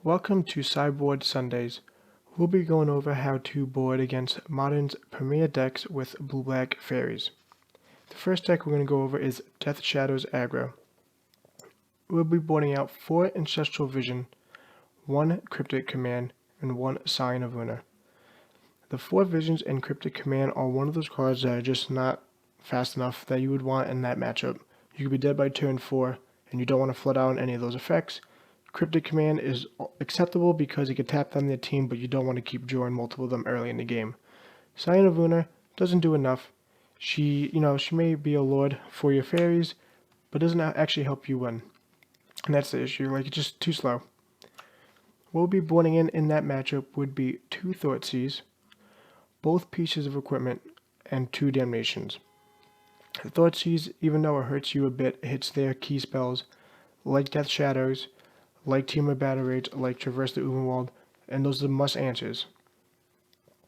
Welcome to Sideboard Sundays. We'll be going over how to board against Modern's premier decks with blue-black Fairies. The first deck we're going to go over is Death Shadow's Aggro. We'll be boarding out 4 Ancestral Vision, 1 Cryptic Command, and 1 Sign of Lunar. The 4 Visions and Cryptic Command are one of those cards that are just not fast enough that you would want in that matchup. You could be dead by turn 4, and you don't want to flood out on any of those effects. Cryptic Command is acceptable because you can tap them in the team, but you don't want to keep drawing multiple of them early in the game. Sign of Lunar doesn't do enough. She may be a lord for your fairies, but doesn't actually help you win. And that's the issue, it's just too slow. What we'll be boarding in that matchup would be 2 Thoughtseize, both pieces of equipment, and 2 Damnations. The Thoughtseize, even though it hurts you a bit, hits their key spells, like Death Shadows, like Team Battle Rage, like Traverse the Uberwald, and those are the must answers.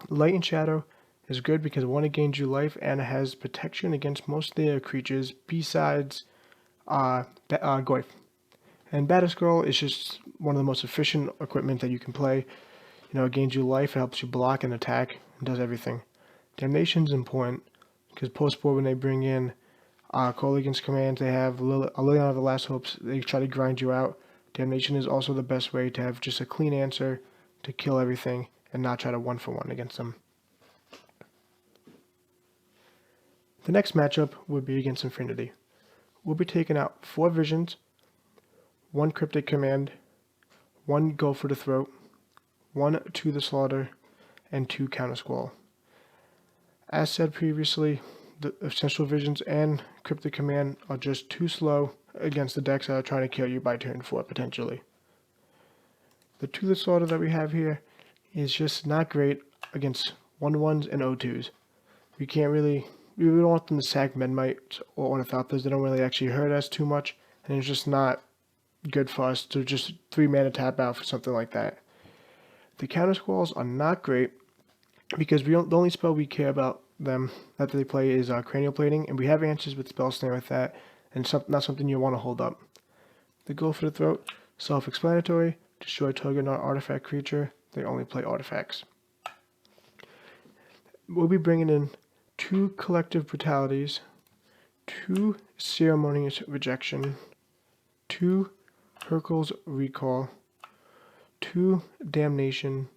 Light and Shadow is good because one, it gains you life and it has protection against most of their creatures besides Goyf. And Battle Scroll is just one of the most efficient equipment that you can play. It gains you life, it helps you block and attack, and does everything. Damnation is important because post-board when they bring in Colligan's commands, they have Liliana of the Last Hopes, they try to grind you out. Damnation is also the best way to have just a clean answer to kill everything and not try to 1-for-1 against them. The next matchup would be against Infinity. We'll be taking out 4 Visions, 1 Cryptic Command, 1 Go for the Throat, 1 To the Slaughter, and 2 Counter Squall. As said previously, the Essential Visions and Cryptic Command are just too slow against the decks that are trying to kill you by turn 4 potentially. The To the Slaughter that we have here is just not great against 1/1s and 0/2s. We don't want them to sack Medmites or Ornithopters. They don't really actually hurt us too much, and it's just not good for us to just 3 mana tap out for something like that. The Counter Squalls are not great because the only spell we care about them that they play is Cranial Plating, and we have answers with Spell Snare with that, and not something you want to hold up. The Go for the Throat, self-explanatory, destroy target non-artifact creature, they only play artifacts. We'll be bringing in 2 Collective Brutalities, 2 Ceremonious Rejection, 2 Hercule's Recall, 2 Damnation,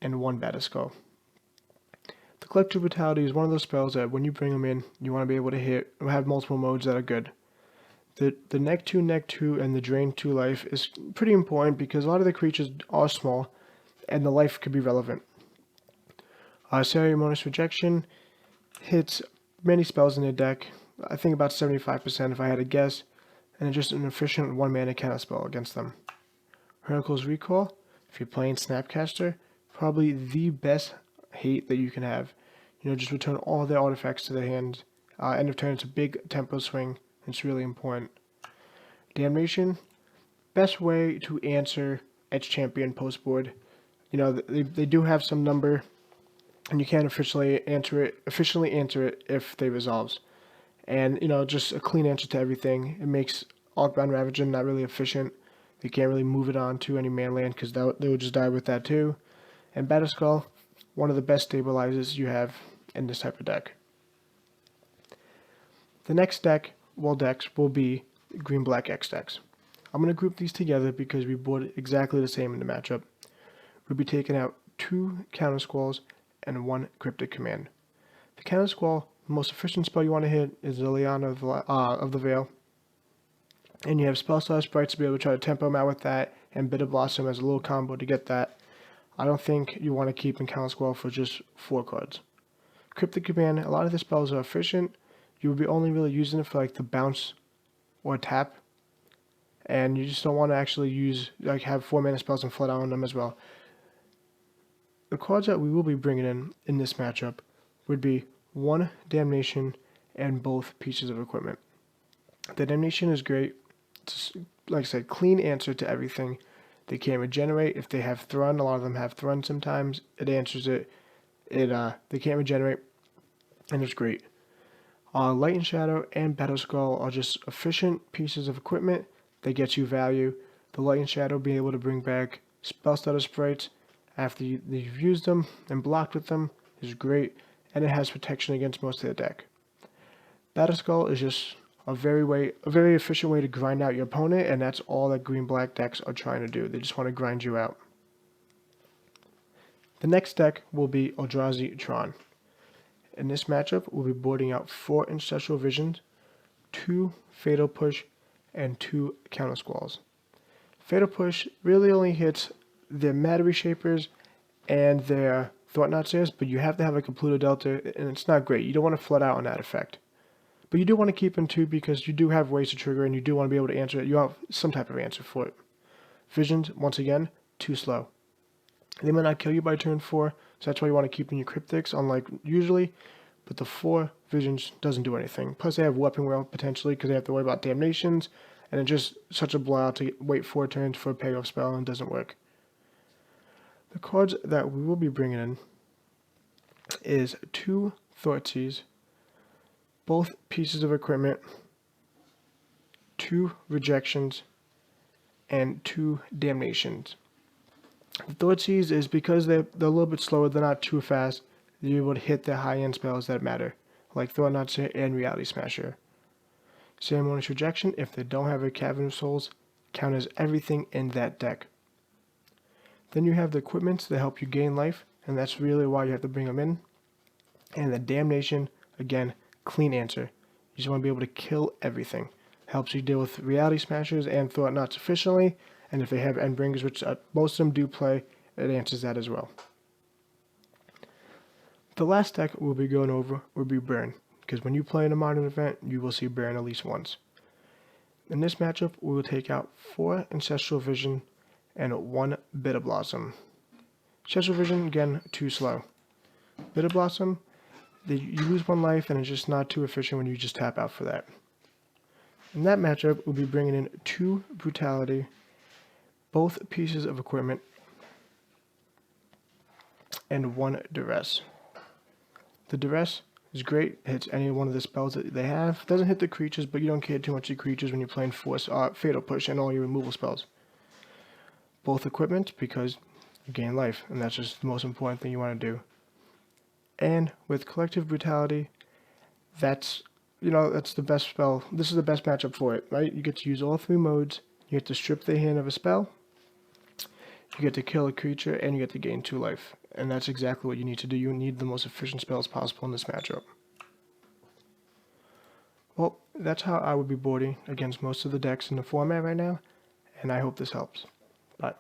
and 1 Battle Skull. The Collective Brutality is one of those spells that when you bring them in, you want to be able to hit or have multiple modes that are good. The neck 2, and the drain 2 life is pretty important because a lot of the creatures are small and the life could be relevant. Ceremonious Rejection hits many spells in their deck, I think about 75% if I had to guess, and it's just an efficient 1 mana counter spell against them. Hercule's Recall, if you're playing Snapcaster, probably the best hate that you can have. Just return all their artifacts to their hands. End of turn, it's a big tempo swing. It's really important. Damnation, best way to answer Edge Champion post board. They do have some number, and you can't officially answer it if they resolves. And just a clean answer to everything. It makes Outbound Ravager not really efficient. You can't really move it on to any man land because they would just die with that too. And Battle Skull, one of the best stabilizers you have in this type of deck. The next decks will be Green-Black X decks. I'm going to group these together because we board exactly the same in the matchup. We'll be taking out 2 Counter Squalls and 1 Cryptic Command. The Counter Squall, the most efficient spell you want to hit is Liliana of the Veil. And you have Spellstar Sprites to be able to try to tempo them out with that, and Bitter Blossom as a little combo to get that. I don't think you want to keep in Counter Squall for just 4 cards. Cryptic Command, a lot of the spells are efficient. You would be only really using it for the bounce or tap, and you just don't want to actually have 4 mana spells and flood out on them as well. The cards that we will be bringing in this matchup would be 1 Damnation and both pieces of equipment. The Damnation is great. It's, like I said, clean answer to everything. They can regenerate if they have Thrun. A lot of them have Thrun sometimes. It answers it. They can't regenerate, and it's great. Light and Shadow and Battle Skull are just efficient pieces of equipment that get you value. The Light and Shadow being able to bring back Spell Stutter sprites after you've used them and blocked with them is great, and it has protection against most of the deck. Battle Skull is just a very efficient way to grind out your opponent, and that's all that green-black decks are trying to do. They just want to grind you out. The next deck will be Eldrazi Tron. In this matchup, we'll be boarding out 4 Ancestral Visions, 2 Fatal Push, and 2 Counter Squalls. Fatal Push really only hits their Matter Reshapers and their Thought-Knot, but you have to have like a Pluto Delta, and it's not great. You don't want to flood out on that effect. But you do want to keep them too, because you do have ways to trigger, and you do want to be able to answer it. You have some type of answer for it. Visions, once again, too slow. They might not kill you by turn 4, so that's why you want to keep in your Cryptics, unlike usually. But the 4 Visions doesn't do anything. Plus they have Weapon Wheel potentially, because they have to worry about Damnations, and it's just such a blowout to wait 4 turns for a payoff spell, and it doesn't work. The cards that we will be bringing in is 2 Thoughtseize, both pieces of equipment, 2 Rejections, and 2 Damnations. The Thoughtseize is because they're a little bit slower, they're not too fast, you're able to hit the high-end spells that matter, like Thought-Knot and Reality Smasher. Ceremonious Rejection, if they don't have a Cavern of Souls, counters everything in that deck. Then you have the equipments that help you gain life, and that's really why you have to bring them in. And the Damnation, again, clean answer. You just want to be able to kill everything. Helps you deal with Reality Smashers and Thought-Knots efficiently, and if they have Endbringers, which most of them do play, it answers that as well. The last deck we'll be going over will be Burn, because when you play in a modern event, you will see Burn at least once. In this matchup, we will take out 4 Ancestral Vision and 1 Bitter Blossom. Ancestral Vision, again, too slow. Bitter Blossom, you lose 1 life, and it's just not too efficient when you just tap out for that. In that matchup, we'll be bringing in 2 Brutality, both pieces of equipment, and 1 Duress. The Duress is great, it hits any one of the spells that they have. Doesn't hit the creatures, but you don't care too much of creatures when you're playing Fatal Push and all your removal spells. Both equipment, because you gain life, and that's just the most important thing you want to do. And with Collective Brutality, that's the best spell. This is the best matchup for it, right? You get to use all 3 modes, you get to strip the hand of a spell, you get to kill a creature, and you get to gain 2 life. And that's exactly what you need to do. You need the most efficient spells possible in this matchup. Well, that's how I would be boarding against most of the decks in the format right now, and I hope this helps. Bye.